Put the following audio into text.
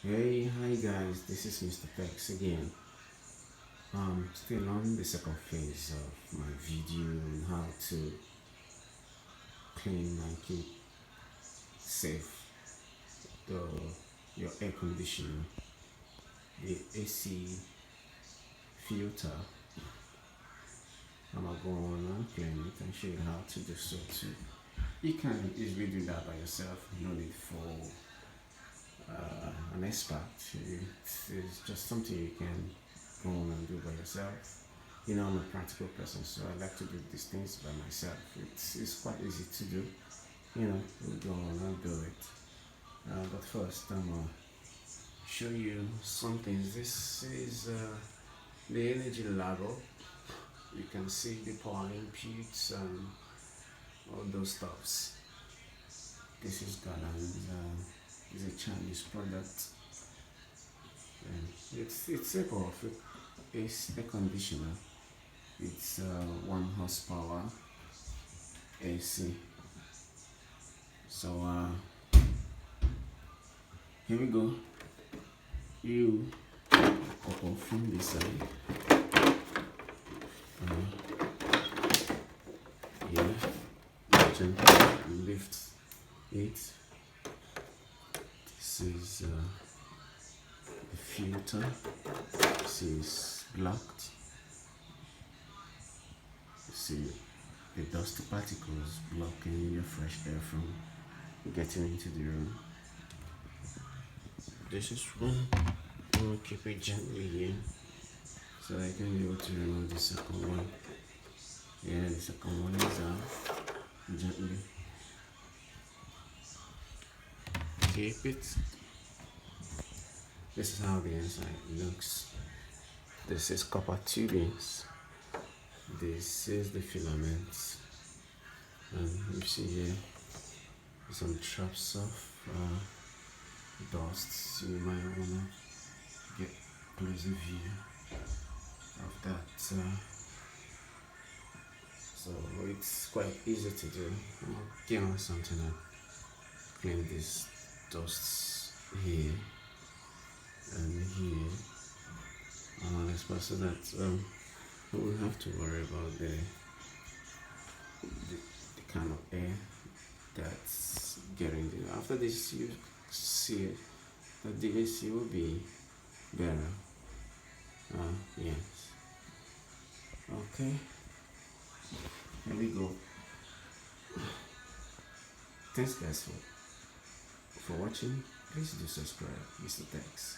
Hey, hi guys, this is Mr. Pex again. Still on the second phase of my video on how to clean and keep safe the your air conditioner, the AC filter. I'm gonna go on and clean it and show you how to do so too. You can easily do that by yourself, no need for an expert. It's just something you can go on and do by yourself. I'm a practical person, so I like to do these things by myself. It's quite easy to do. We'll go on and do it. But first, I'm gonna show you something. This is the energy level. You can see the power inputs and all those stuffs. This is Galanz. It's a Chinese product. And it's a powerful air conditioner. It's 1 horsepower AC. So here we go. You couple from this side. Yeah, gently lift it. This is the filter. This is blocked. You see the dust particles blocking your fresh air from getting into the room. This is one. I'm gonna keep it gently here so I can be able to remove the second one. Yeah, the second one is out. Gently keep it. This is how the inside looks. This is copper tubings. This is the filaments. And you see here some traps of dust. You might wanna get closer view of that. So it's quite easy to do. I'll get on something and clean these dusts here and here. Especially that we won't have to worry about the kind of air that's getting there. After this, you see that the AC will be better. Yes. Okay. Here we go. Thanks guys for watching. Please do subscribe. Mr. Thanks.